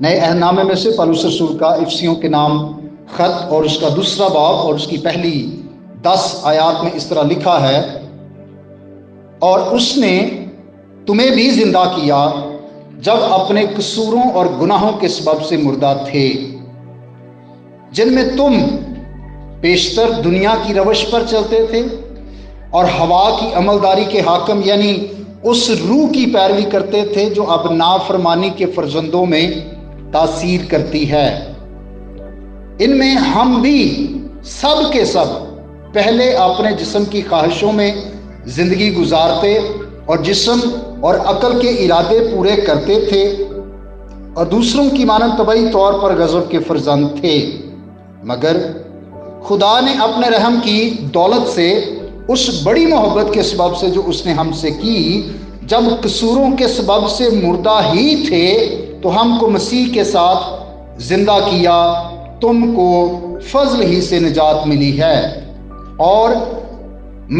نئے عہد نامے میں سے پولس رسول کا افسیوں کے نام خط اور اس کا دوسرا باب اور اس کی پہلی 10 آیات میں اس طرح لکھا ہے، اور اس نے تمہیں بھی زندہ کیا جب اپنے قصوروں اور گناہوں کے سبب سے مردہ تھے، جن میں تم بیشتر دنیا کی روش پر چلتے تھے اور ہوا کی عملداری کے حاکم یعنی اس روح کی پیروی کرتے تھے جو اب نافرمانی کے فرزندوں میں تاثیر کرتی ہے۔ ان میں ہم بھی سب کے سب پہلے اپنے جسم کی خواہشوں میں زندگی گزارتے اور جسم اور عقل کے ارادے پورے کرتے تھے، اور دوسروں کی مانند طبعی طور پر غضب کے فرزند تھے، مگر خدا نے اپنے رحم کی دولت سے اس بڑی محبت کے سبب سے جو اس نے ہم سے کی، جب قصوروں کے سبب سے مردہ ہی تھے تو ہم کو مسیح کے ساتھ زندہ کیا۔ تم کو فضل ہی سے نجات ملی ہے اور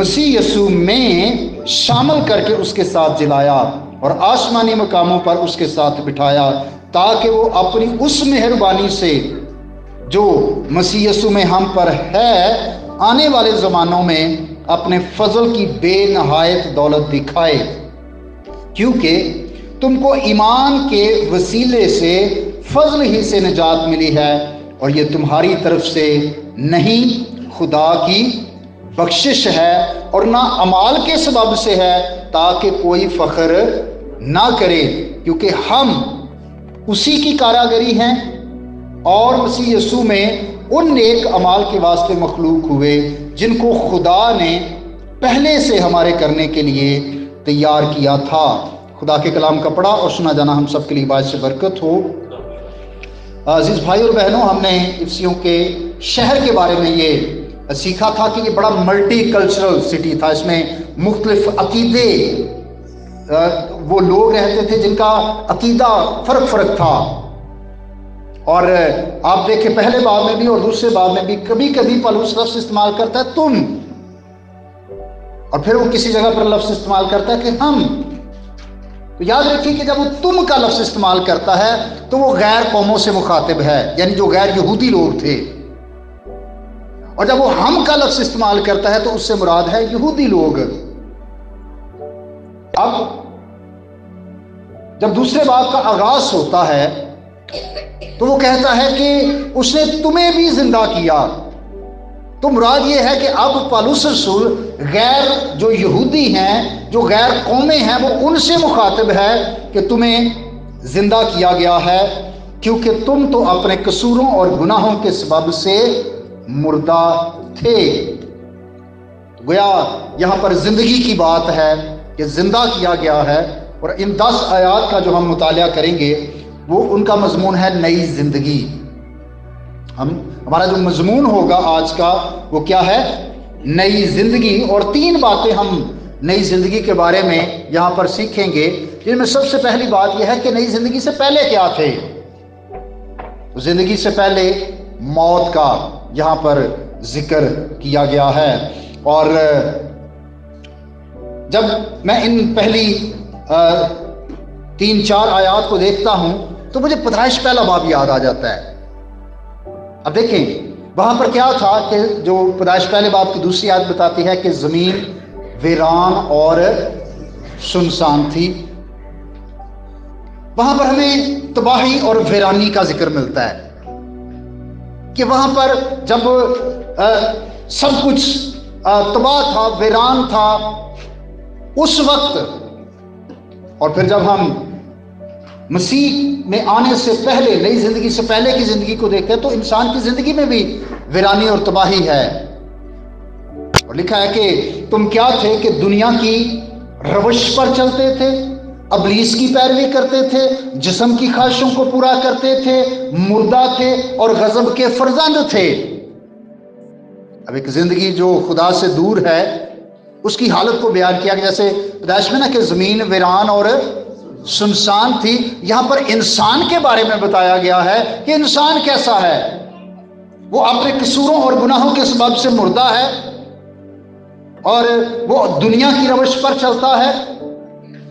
مسیح یسوع میں شامل کر کے اس کے ساتھ جلایا اور آسمانی مقاموں پر اس کے ساتھ بٹھایا، تاکہ وہ اپنی اس مہربانی سے جو مسیح یسوع میں ہم پر ہے آنے والے زمانوں میں اپنے فضل کی بے نہایت دولت دکھائے، کیونکہ تم کو ایمان کے وسیلے سے فضل ہی سے نجات ملی ہے، اور یہ تمہاری طرف سے نہیں، خدا کی بخشش ہے، اور نہ اعمال کے سبب سے ہے، تاکہ کوئی فخر نہ کرے، کیونکہ ہم اسی کی کاراگری ہیں اور مسیح یسوع میں ان نیک اعمال کے واسطے مخلوق ہوئے جن کو خدا نے پہلے سے ہمارے کرنے کے لیے تیار کیا تھا۔ خدا کے کلام کا پڑھا اور سنا جانا ہم سب کے لیے باعث برکت ہو۔ عزیز بھائی اور بہنوں، ہم نے افسیوں کے شہر کے بارے میں یہ سیکھا تھا کہ یہ بڑا ملٹی کلچرل سٹی تھا، اس میں مختلف عقیدے وہ لوگ رہتے تھے جن کا عقیدہ فرق تھا، اور آپ دیکھیں پہلے باب میں بھی اور دوسرے باب میں بھی کبھی کبھی پولس لفظ استعمال کرتا ہے تم، اور پھر وہ کسی جگہ پر لفظ استعمال کرتا ہے کہ ہم۔ تو یاد رکھیے کہ جب وہ تم کا لفظ استعمال کرتا ہے تو وہ غیر قوموں سے مخاطب ہے، یعنی جو غیر یہودی لوگ تھے، اور جب وہ ہم کا لفظ استعمال کرتا ہے تو اس سے مراد ہے یہودی لوگ۔ اب جب دوسرے باب کا آغاز ہوتا ہے تو وہ کہتا ہے کہ اس نے تمہیں بھی زندہ کیا، تو مراد یہ ہے کہ اب پولس رسول غیر جو یہودی ہیں، جو غیر قومیں ہیں، وہ ان سے مخاطب ہے کہ تمہیں زندہ کیا گیا ہے، کیونکہ تم تو اپنے قصوروں اور گناہوں کے سبب سے مردہ تھے۔ گویا یہاں پر زندگی کی بات ہے کہ زندہ کیا گیا ہے، اور ان 10 آیات کا جو ہم مطالعہ کریں گے وہ ان کا مضمون ہے نئی زندگی۔ ہمارا جو مضمون ہوگا آج کا وہ کیا ہے؟ نئی زندگی، اور 3 باتیں ہم نئی زندگی کے بارے میں یہاں پر سیکھیں گے، جن میں سب سے پہلی بات یہ ہے کہ نئی زندگی سے پہلے کیا تھے۔ زندگی سے پہلے موت کا یہاں پر ذکر کیا گیا ہے، اور جب میں ان پہلی 3-4 آیات کو دیکھتا ہوں تو مجھے پیدائش پہلا باب یاد آ جاتا ہے۔ اب دیکھیں وہاں پر کیا تھا کہ جو پیدائش پہلے باب کی دوسری آیت بتاتی ہے کہ زمین ویران اور سنسان تھی، وہاں پر ہمیں تباہی اور ویرانی کا ذکر ملتا ہے کہ وہاں پر جب سب کچھ تباہ تھا، ویران تھا اس وقت، اور پھر جب ہم مسیح میں آنے سے پہلے نئی زندگی سے پہلے کی زندگی کو دیکھتے ہیں تو انسان کی زندگی میں بھی ویرانی اور تباہی ہے، اور لکھا ہے کہ تم کیا تھے کہ دنیا کی روش پر چلتے تھے، ابلیس کی پیروی کرتے تھے، جسم کی خواہشوں کو پورا کرتے تھے، مردہ تھے اور غضب کے فرزند تھے۔ اب ایک زندگی جو خدا سے دور ہے اس کی حالت کو بیان کیا کہ جیسے پیدائش میں نا کہ زمین ویران اور سنسان تھی، یہاں پر انسان کے بارے میں بتایا گیا ہے کہ انسان کیسا ہے، وہ اپنے قصوروں اور گناہوں کے سبب سے مردہ ہے، اور وہ دنیا کی روش پر چلتا ہے،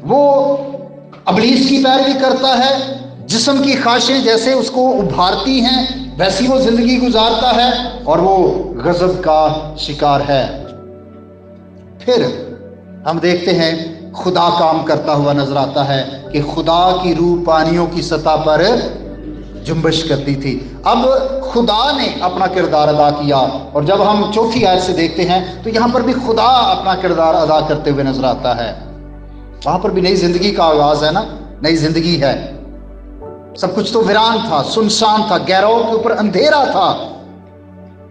وہ ابلیس کی پیروی کرتا ہے، جسم کی خواہشیں جیسے اس کو ابھارتی ہیں ویسی وہ زندگی گزارتا ہے، اور وہ غضب کا شکار ہے۔ پھر ہم دیکھتے ہیں خدا کام کرتا ہوا نظر آتا ہے کہ خدا کی روح پانیوں کی سطح پر جنبش کرتی تھی۔ اب خدا نے اپنا کردار ادا کیا، اور جب ہم چوتھی آیت سے دیکھتے ہیں تو یہاں پر بھی خدا اپنا کردار ادا کرتے ہوئے نظر آتا ہے۔ وہاں پر بھی نئی زندگی کا آغاز ہے نا، نئی زندگی ہے۔ سب کچھ تو ویران تھا، سنسان تھا، گہراؤں کے اوپر اندھیرا تھا،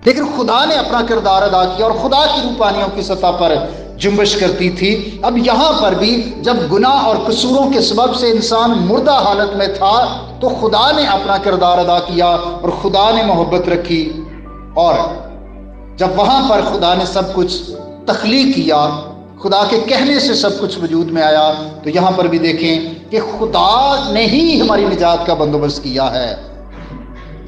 لیکن خدا نے اپنا کردار ادا کیا اور خدا کی روح پانیوں کی سطح پر جنبش کرتی تھی۔ اب یہاں پر بھی جب گناہ اور قصوروں کے سبب سے انسان مردہ حالت میں تھا تو خدا نے اپنا کردار ادا کیا اور خدا نے محبت رکھی، اور جب وہاں پر خدا نے سب کچھ تخلیق کیا، خدا کے کہنے سے سب کچھ وجود میں آیا، تو یہاں پر بھی دیکھیں کہ خدا نے ہی ہماری نجات کا بندوبست کیا ہے۔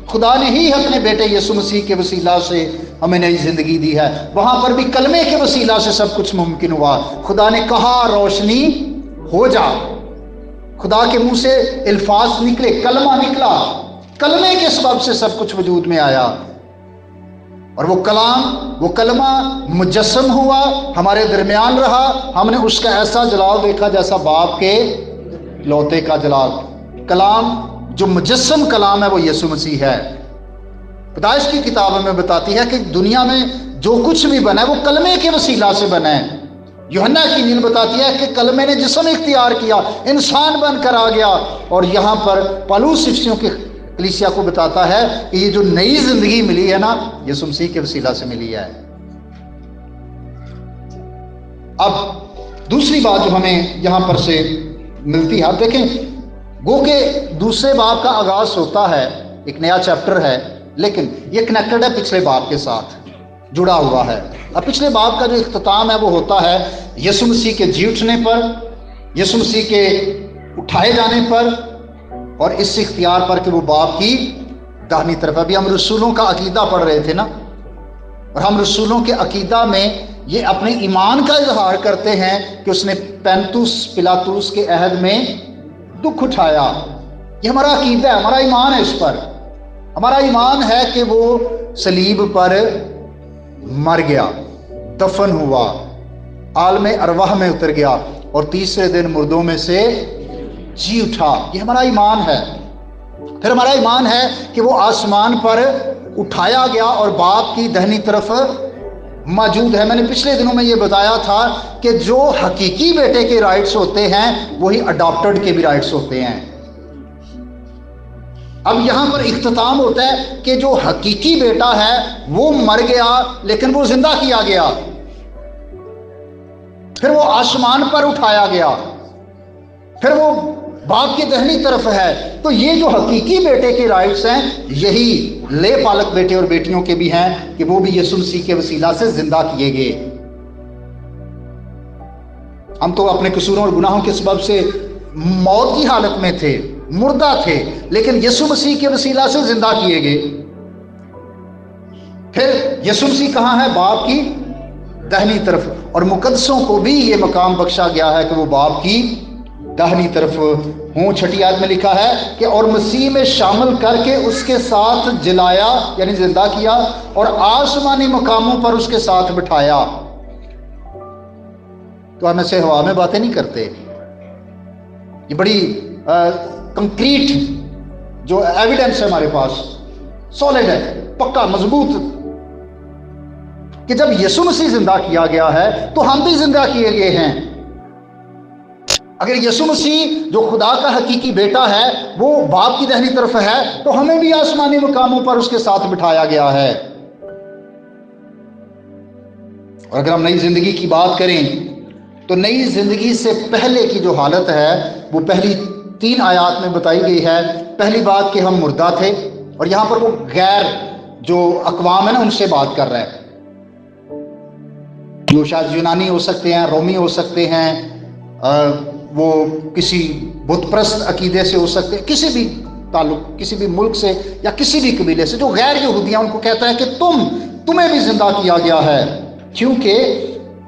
خدا نے ہی اپنے بیٹے یسوع مسیح کے وسیلہ سے ہمیں نئی زندگی دی ہے۔ وہاں پر بھی کلمے کے وسیلہ سے سب کچھ ممکن ہوا۔ خدا نے کہا روشنی ہو جا، خدا کے منہ سے الفاظ نکلے، کلمہ نکلا، کلمے کے سبب سے سب کچھ وجود میں آیا، اور وہ کلام، وہ کلمہ مجسم ہوا، ہمارے درمیان رہا۔ ہم نے اس کا ایسا جلال دیکھا جیسا باپ کے لوتے کا جلال۔ کلام جو مجسم کلام ہے وہ یسوع مسیح ہے۔ پیدائش کی کتاب میں بتاتی ہے کہ دنیا میں جو کچھ بھی بنا ہے وہ کلمے کے وسیلہ سے بنا ہے۔ یوحنا کی انجیل بتاتی ہے کہ کلمے نے جسم اختیار کیا، انسان بن کر آ گیا، اور یہاں پر پالوس افسیوں کی کلیسیا کو بتاتا ہے کہ یہ جو نئی زندگی ملی ہے نا، یسوع مسیح کے وسیلہ سے ملی ہے۔ اب دوسری بات جو ہمیں یہاں پر سے ملتی ہے، آپ دیکھیں گو کہ دوسرے باب کا آغاز ہوتا ہے، ایک نیا چیپٹر ہے، لیکن یہ کنیکٹڈ ہے پچھلے باب کے ساتھ، جڑا ہوا ہے۔ اب پچھلے باب کا جو اختتام ہے وہ ہوتا ہے یسوع مسیح کے جی اٹھنے پر، یسوع مسیح کے اٹھائے جانے پر، اور اس اختیار پر کہ وہ باپ کی داہنی طرف۔ ابھی ہم رسولوں کا عقیدہ پڑھ رہے تھے نا، اور ہم رسولوں کے عقیدہ میں یہ اپنے ایمان کا اظہار کرتے ہیں کہ اس نے پینتوس پلاطوس کے عہد میں دکھ اٹھایا۔ یہ ہمارا عقیدہ ہے، ہمارا ایمان ہے اس پر۔ ہمارا ایمان ہے کہ وہ صلیب پر مر گیا، دفن ہوا، عالم ارواح میں اتر گیا، اور تیسرے دن مردوں میں سے جی اٹھا۔ یہ ہمارا ایمان ہے۔ پھر ہمارا ایمان ہے کہ وہ آسمان پر اٹھایا گیا اور باپ کی دہنی طرف موجود ہے۔ میں نے پچھلے دنوں میں یہ بتایا تھا کہ جو حقیقی بیٹے کے رائٹس ہوتے ہیں وہی اڈاپٹڈ کے بھی رائٹس ہوتے ہیں۔ اب یہاں پر اختتام ہوتا ہے کہ جو حقیقی بیٹا ہے وہ مر گیا لیکن وہ زندہ کیا گیا، پھر وہ آسمان پر اٹھایا گیا، پھر وہ باپ کی دہنی طرف ہے۔ تو یہ جو حقیقی بیٹے کے رائٹس ہیں یہی لے پالک بیٹے اور بیٹیوں کے بھی ہیں کہ وہ بھی یسوع مسیح کے وسیلہ سے زندہ کیے گئے۔ ہم تو اپنے قصوروں اور گناہوں کے سبب سے موت کی حالت میں تھے، مردہ تھے، لیکن یسوع مسیح کے وسیلہ سے زندہ کیے گئے۔ پھر یسوع مسیح کہاں ہے؟ باپ کی دہنی طرف، اور مقدسوں کو بھی یہ مقام بخشا گیا ہے کہ وہ باپ کی دہنی طرف ہوں۔ چھٹی آیت میں لکھا ہے کہ اور مسیح میں شامل کر کے اس کے ساتھ جلایا، یعنی زندہ کیا، اور آسمانی مقاموں پر اس کے ساتھ بٹھایا۔ تو ہم ایسے ہوا میں باتیں نہیں کرتے، یہ بڑی کنکریٹ جو ایویڈنس ہے ہمارے پاس، سالڈ ہے، پکا مضبوط، کہ جب یسوع مسیح زندہ کیا گیا ہے تو ہم بھی زندہ کیے گئے ہیں۔ اگر یسوع مسیح جو خدا کا حقیقی بیٹا ہے وہ باپ کی دہنی طرف ہے تو ہمیں بھی آسمانی مقاموں پر اس کے ساتھ بٹھایا گیا ہے۔ اور اگر ہم نئی زندگی کی بات کریں تو نئی زندگی سے پہلے کی جو حالت ہے وہ پہلی 3 آیات میں بتائی گئی ہے۔ پہلی بات کہ ہم مردہ تھے، اور یہاں پر وہ غیر جو اقوام ہے نا ان سے بات کر رہا ہے، جو شاید یونانی ہو سکتے ہیں، رومی ہو سکتے ہیں، وہ کسی بت پرست عقیدے سے ہو سکتے ہیں، کسی بھی تعلق، کسی بھی ملک سے یا کسی بھی قبیلے سے، جو غیر یہودی ہیں، ان کو کہتا ہے کہ تمہیں بھی زندہ کیا گیا ہے، کیونکہ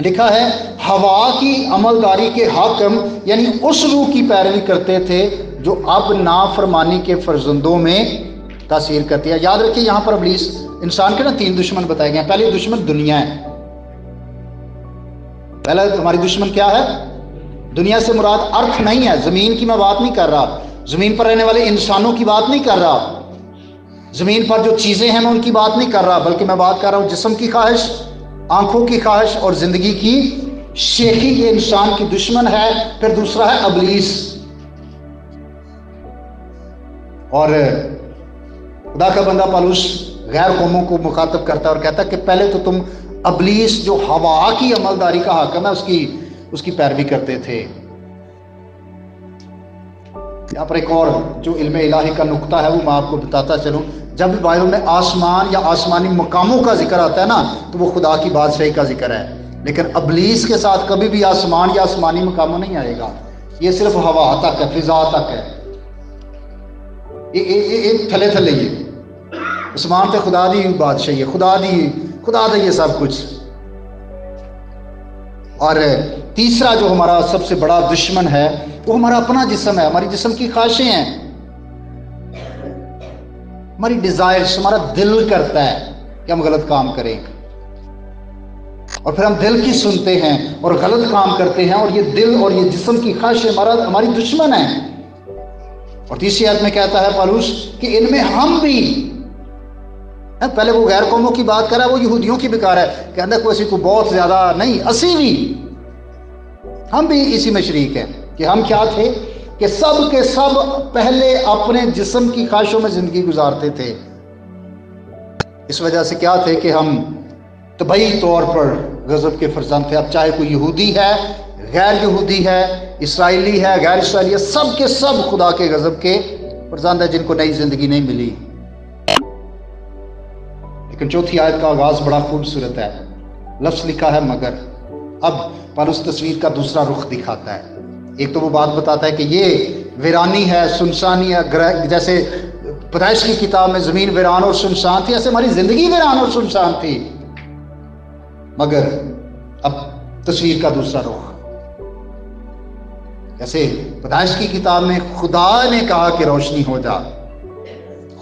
لکھا ہے ہوا کی عملداری کے حاکم، یعنی اس روح کی پیروی کرتے تھے جو اب نافرمانی کے فرزندوں میں تاثیر کرتی ہے۔ یاد رکھیے یہاں پر ابلیس انسان کے 3 دشمن بتائے گئے ہیں۔ پہلی دشمن دنیا ہے۔ پہلا ہماری دشمن کیا ہے؟ دنیا سے مراد ارتھ نہیں ہے، زمین کی میں بات نہیں کر رہا، زمین پر رہنے والے انسانوں کی بات نہیں کر رہا، زمین پر جو چیزیں ہیں میں ان کی بات نہیں کر رہا، بلکہ میں بات کر رہا ہوں جسم کی خواہش، آنکھوں کی خواہش اور زندگی کی شیخی۔ یہ انسان کی دشمن ہے۔ پھر دوسرا ہے ابلیس۔ اور خدا کا بندہ پالوس غیر قوموں کو مخاطب کرتا ہے اور کہتا ہے کہ پہلے تو تم ابلیس جو ہوا کی عملداری کا حاکم ہے اس کی پیروی کرتے تھے۔ یہاں پر ایک اور جو علم الہی کا نقطہ ہے وہ میں آپ کو بتاتا چلوں۔ جب بھی بائبل میں آسمان یا آسمانی مقاموں کا ذکر آتا ہے نا تو وہ خدا کی بادشاہی کا ذکر ہے، لیکن ابلیس کے ساتھ کبھی بھی آسمان یا آسمانی مقاموں نہیں آئے گا۔ یہ صرف ہوا تک ہے، فضا تک ہے، یہ تھلے تھلے یہ آسمان تے خدا دی بادشاہی ہے، خدا دا یہ سب کچھ۔ اور تیسرا جو ہمارا سب سے بڑا دشمن ہے وہ ہمارا اپنا جسم ہے، ہماری جسم کی خواہشیں ہیں، ہماری ڈیزائرز، ہمارا دل کرتا ہے کہ ہم غلط کام کریں، اور پھر ہم دل کی سنتے ہیں اور غلط کام کرتے ہیں، اور یہ دل اور یہ جسم کی خواہشیں ہماری دشمن ہیں۔ اور تیسری آیت میں کہتا ہے پالوس کہ ان میں ہم بھی، پہلے وہ غیر قوموں کی بات کر رہا ہے، وہ یہودیوں کی بکار ہے، کہتا ہے کوئی کو بہت زیادہ نہیں، اسی بھی ہم بھی اسی میں شریک ہیں کہ ہم کیا تھے کہ سب کے سب پہلے اپنے جسم کی خواہشوں میں زندگی گزارتے تھے۔ اس وجہ سے کیا تھے کہ ہم طبعی طور پر غضب کے فرزند تھے۔ اب چاہے کوئی یہودی ہے، غیر یہودی ہے، اسرائیلی ہے، غیر اسرائیلی ہے، سب کے سب خدا کے غضب کے فرزند ہیں جن کو نئی زندگی نہیں ملی۔ لیکن چوتھی آیت کا آغاز بڑا خوبصورت ہے، لفظ لکھا ہے مگر۔ اب پالوس تصویر کا دوسرا رخ دکھاتا ہے۔ ایک تو وہ بات بتاتا ہے کہ یہ ویرانی ہے، سنسانی ہے، جیسے پیدائش کی کتاب میں زمین ویران اور سنسان تھی، ایسے ہماری زندگی ویران اور سنسان تھی۔ مگر اب تصویر کا دوسرا رخ، جیسے پیدائش کی کتاب میں خدا نے کہا کہ روشنی ہو جا،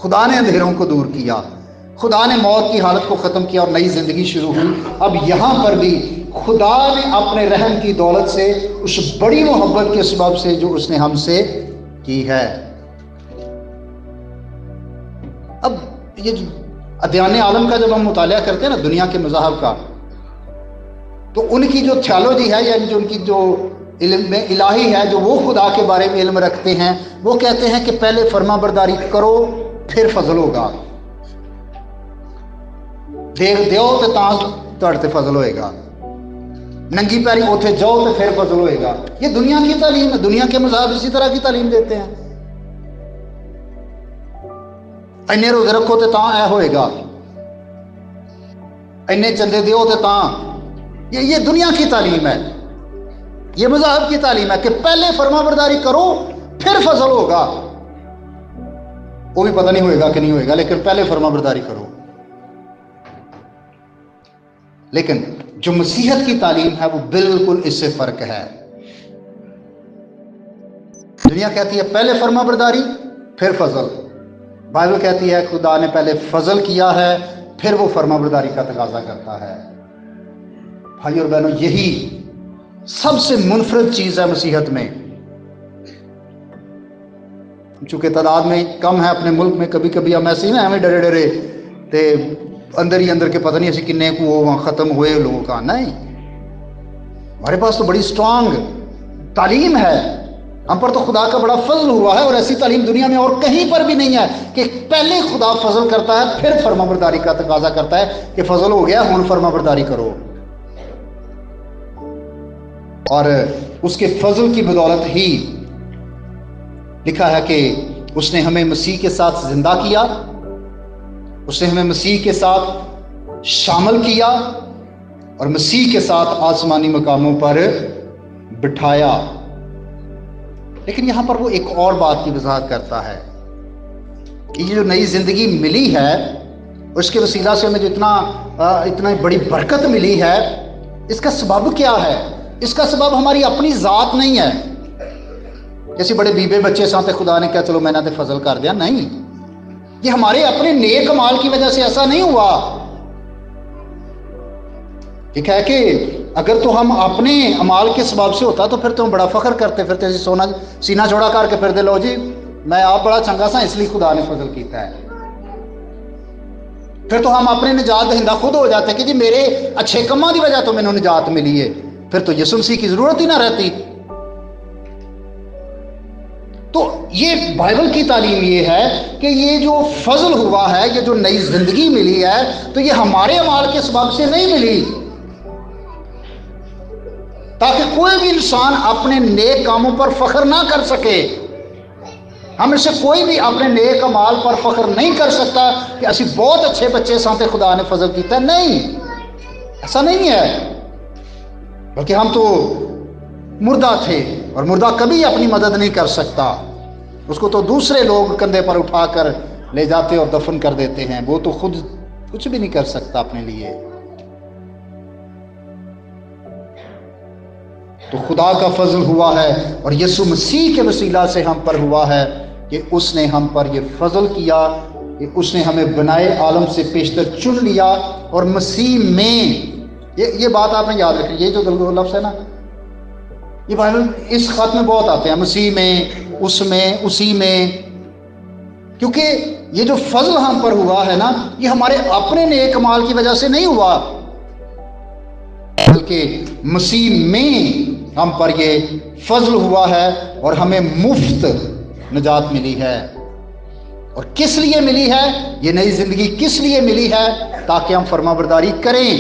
خدا نے اندھیروں کو دور کیا، خدا نے موت کی حالت کو ختم کیا اور نئی زندگی شروع ہوئی۔ اب یہاں پر بھی خدا نے اپنے رحم کی دولت سے، اس بڑی محبت کے سبب سے جو اس نے ہم سے کی ہے۔ اب یہ ادیان عالم کا جب ہم مطالعہ کرتے ہیں نا دنیا کے مذاہب کا، تو ان کی جو تھیولوجی ہے، یعنی جو ان کی جو علم میں الہی ہے، جو وہ خدا کے بارے میں علم رکھتے ہیں، وہ کہتے ہیں کہ پہلے فرما برداری کرو پھر فضل ہوگا، دیکھ دیو تے تاں تڑ تے فضل ہوئے گا، ننگی پیری اوتھے جاؤ تے پھر فضل ہوئے گا۔ یہ دنیا کی تعلیم ہے، دنیا کے مذاہب اسی طرح کی تعلیم دیتے ہیں، اینے روزے رکھو تے تاں اے ہوئے گا، اینے چندے دیو تے تاں۔ یہ دنیا کی تعلیم ہے، یہ مذاہب کی تعلیم ہے کہ پہلے فرما برداری کرو پھر فضل ہوگا۔ وہ بھی پتہ نہیں ہوئے گا کہ نہیں ہوئے گا، لیکن پہلے فرما برداری کرو۔ لیکن جو مسیحیت کی تعلیم ہے وہ بالکل اس سے فرق ہے۔ دنیا کہتی ہے پہلے فرما برداری پھر فضل، بائبل کہتی ہے خدا نے پہلے فضل کیا ہے پھر وہ فرما برداری کا تقاضا کرتا ہے۔ بھائی اور بہنوں، یہی سب سے منفرد چیز ہے مسیحیت میں۔ چونکہ تعداد میں کم ہے اپنے ملک میں، کبھی کبھی ہم ایسے ہی نا ہمیں ڈرے ڈرے تے اندر ہی اندر کے پتہ نہیں ایسی کنے کو وہاں ختم ہوئے لوگوں کا، نہیں، ہمارے پاس تو بڑی سٹرانگ تعلیم ہے، ہم پر تو خدا کا بڑا فضل ہوا ہے، اور ایسی تعلیم دنیا میں اور کہیں پر بھی نہیں ہے کہ پہلے خدا فضل کرتا ہے پھر فرما برداری کا تقاضا کرتا ہے کہ فضل ہو گیا ہن فرما برداری کرو۔ اور اس کے فضل کی بدولت ہی لکھا ہے کہ اس نے ہمیں مسیح کے ساتھ زندہ کیا، اس نے ہمیں مسیح کے ساتھ شامل کیا اور مسیح کے ساتھ آسمانی مقاموں پر بٹھایا۔ لیکن یہاں پر وہ ایک اور بات کی وضاحت کرتا ہے کہ یہ جو نئی زندگی ملی ہے، اس کے وسیلہ سے ہمیں جو اتنا بڑی برکت ملی ہے، اس کا سبب کیا ہے؟ اس کا سبب ہماری اپنی ذات نہیں ہے، جیسے بڑے بیبے بچے ساتھ خدا نے کہا چلو میں نے فضل کر دیا، نہیں، یہ ہمارے اپنے نیک اعمال کی وجہ سے ایسا نہیں ہوا۔ ٹھیک ہے کہ اگر تو ہم اپنے اعمال کے سبب سے ہوتا تو پھر تو ہم بڑا فخر کرتے پھرتے، سونا سینہ چوڑا کر کے پھر دے لو جی میں آپ بڑا چنگا سا، اس لیے خدا نے فضل کیتا ہے۔ پھر تو ہم اپنے نجات دہندہ خود ہو جاتے کہ جی میرے اچھے کماں دی وجہ تو میں نے نجات ملی ہے، پھر تو یسوع مسیح کی ضرورت ہی نہ رہتی۔ تو یہ بائبل کی تعلیم یہ ہے کہ یہ جو فضل ہوا ہے، یہ جو نئی زندگی ملی ہے، تو یہ ہمارے اعمال کے سبب سے نہیں ملی، تاکہ کوئی بھی انسان اپنے نیک کاموں پر فخر نہ کر سکے۔ ہم میں سے کوئی بھی اپنے نیک اعمال پر فخر نہیں کر سکتا کہ اسی بہت اچھے بچے ساتھ خدا نے فضل کیتا ہے، نہیں، ایسا نہیں ہے، بلکہ ہم تو مردہ تھے اور مردہ کبھی اپنی مدد نہیں کر سکتا، اس کو تو دوسرے لوگ کندھے پر اٹھا کر لے جاتے اور دفن کر دیتے ہیں، وہ تو خود کچھ بھی نہیں کر سکتا اپنے لیے۔ تو خدا کا فضل ہوا ہے اور یسوع مسیح کے وسیلہ سے ہم پر ہوا ہے کہ اس نے ہم پر یہ فضل کیا کہ اس نے ہمیں بنائے عالم سے پیشتر چن لیا، اور مسیح میں، یہ بات آپ نے یاد رکھیں، یہ جو دو لفظ ہے نا، یہ بائبل اس خط میں بہت آتے ہیں، مسیح میں، اس میں، اسی میں، کیونکہ یہ جو فضل ہم پر ہوا ہے نا، یہ ہمارے اپنے نیک اعمال کی وجہ سے نہیں ہوا، بلکہ مسیح میں ہم پر یہ فضل ہوا ہے اور ہمیں مفت نجات ملی ہے۔ اور کس لیے ملی ہے یہ نئی زندگی؟ کس لیے ملی ہے؟ تاکہ ہم فرما برداری کریں۔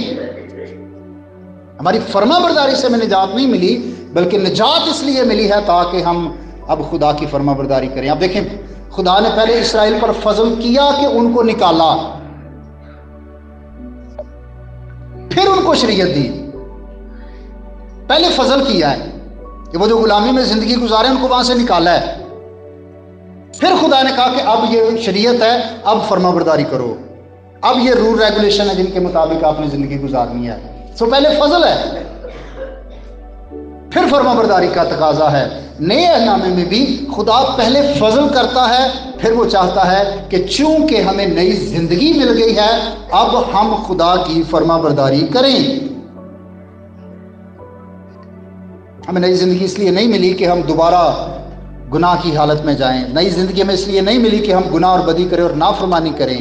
ہماری فرما برداری سے ہمیں نجات نہیں ملی، بلکہ نجات اس لیے ملی ہے تاکہ ہم اب خدا کی فرما برداری کریں۔ اب دیکھیں، خدا نے پہلے اسرائیل پر فضل کیا کہ ان کو نکالا، پھر ان کو شریعت دی۔ پہلے فضل کیا ہے کہ وہ جو غلامی میں زندگی گزارے ان کو وہاں سے نکالا ہے، پھر خدا نے کہا کہ اب یہ شریعت ہے، اب فرما برداری کرو، اب یہ رول ریگولیشن ہے جن کے مطابق آپ نے زندگی گزارنی ہے۔ سو پہلے فضل ہے، پھر فرما برداری کا تقاضا ہے۔ نئے اہلنامے میں بھی خدا پہلے فضل کرتا ہے، پھر وہ چاہتا ہے کہ چونکہ ہمیں نئی زندگی مل گئی ہے اب ہم خدا کی فرما برداری کریں۔ ہمیں نئی زندگی اس لیے نہیں ملی کہ ہم دوبارہ گناہ کی حالت میں جائیں، نئی زندگی ہمیں اس لیے نہیں ملی کہ ہم گناہ اور بدی کریں اور نافرمانی کریں،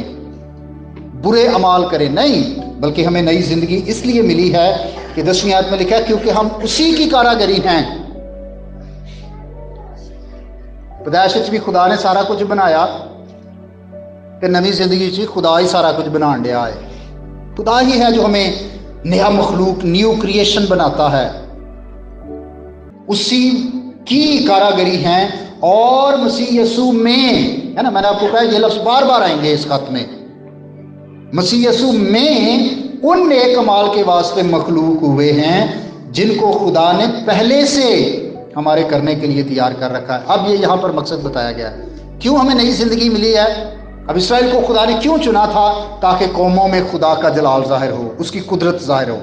برے اعمال کریں، نہیں، بلکہ ہمیں نئی زندگی اس لیے ملی ہے کہ 10ویں آیت میں لکھا ہے کیونکہ ہم اسی کی کاراگری ہیں۔ پیدائش بھی خدا نے سارا کچھ بنایا کہ نئی زندگی چ خدا ہی سارا کچھ بنا دیا ہے۔ خدا ہی ہے جو ہمیں نیا مخلوق، نیو کریشن بناتا ہے، اسی کی کاراگری ہیں، اور مسیح یسوع میں ہے نا، میں نے آپ کو کہا یہ لفظ بار بار آئیں گے اس خط میں، مسیح یسوع میں ان نیک اعمال کے واسطے مخلوق ہوئے ہیں جن کو خدا نے پہلے سے ہمارے کرنے کے لیے تیار کر رکھا ہے۔ اب یہ یہاں پر مقصد بتایا گیا ہے کیوں ہمیں نئی زندگی ملی ہے۔ اب اسرائیل کو خدا نے کیوں چنا تھا؟ تاکہ قوموں میں خدا کا جلال ظاہر ہو، اس کی قدرت ظاہر ہو۔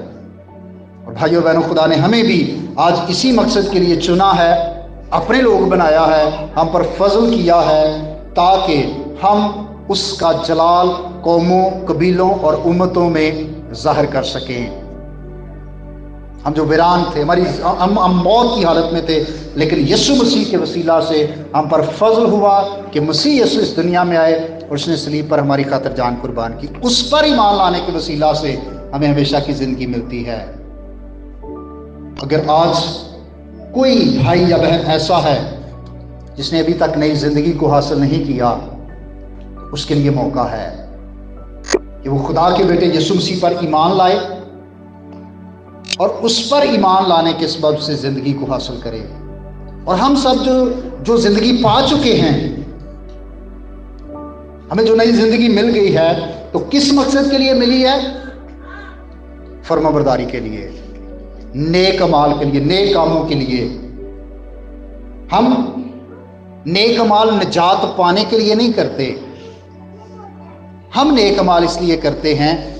اور بھائیو بہنوں، خدا نے ہمیں بھی آج اسی مقصد کے لیے چنا ہے، اپنے لوگ بنایا ہے، ہم پر فضل کیا ہے تاکہ ہم اس کا جلال قوموں، قبیلوں اور امتوں میں ظاہر کر سکیں۔ ہم جو ویران تھے، ہم موت کی حالت میں تھے، لیکن یسوع مسیح کے وسیلہ سے ہم پر فضل ہوا کہ مسیح یسوع اس دنیا میں آئے اور اس نے صلیب پر ہماری خاطر جان قربان کی۔ اس پر ایمان لانے کے وسیلہ سے ہمیں ہمیشہ کی زندگی ملتی ہے۔ اگر آج کوئی بھائی یا بہن ایسا ہے جس نے ابھی تک نئی زندگی کو حاصل نہیں کیا، اس کے لیے موقع ہے کہ وہ خدا کے بیٹے یسوع مسیح پر ایمان لائے اور اس پر ایمان لانے کے سبب سے زندگی کو حاصل کرے۔ اور ہم سب جو زندگی پا چکے ہیں، ہمیں جو نئی زندگی مل گئی ہے، تو کس مقصد کے لیے ملی ہے؟ فرما برداری کے لیے، نیک اعمال کے لیے، نیک کاموں کے لیے۔ ہم نیک اعمال نجات پانے کے لیے نہیں کرتے، ہم نیک اعمال اس لیے کرتے ہیں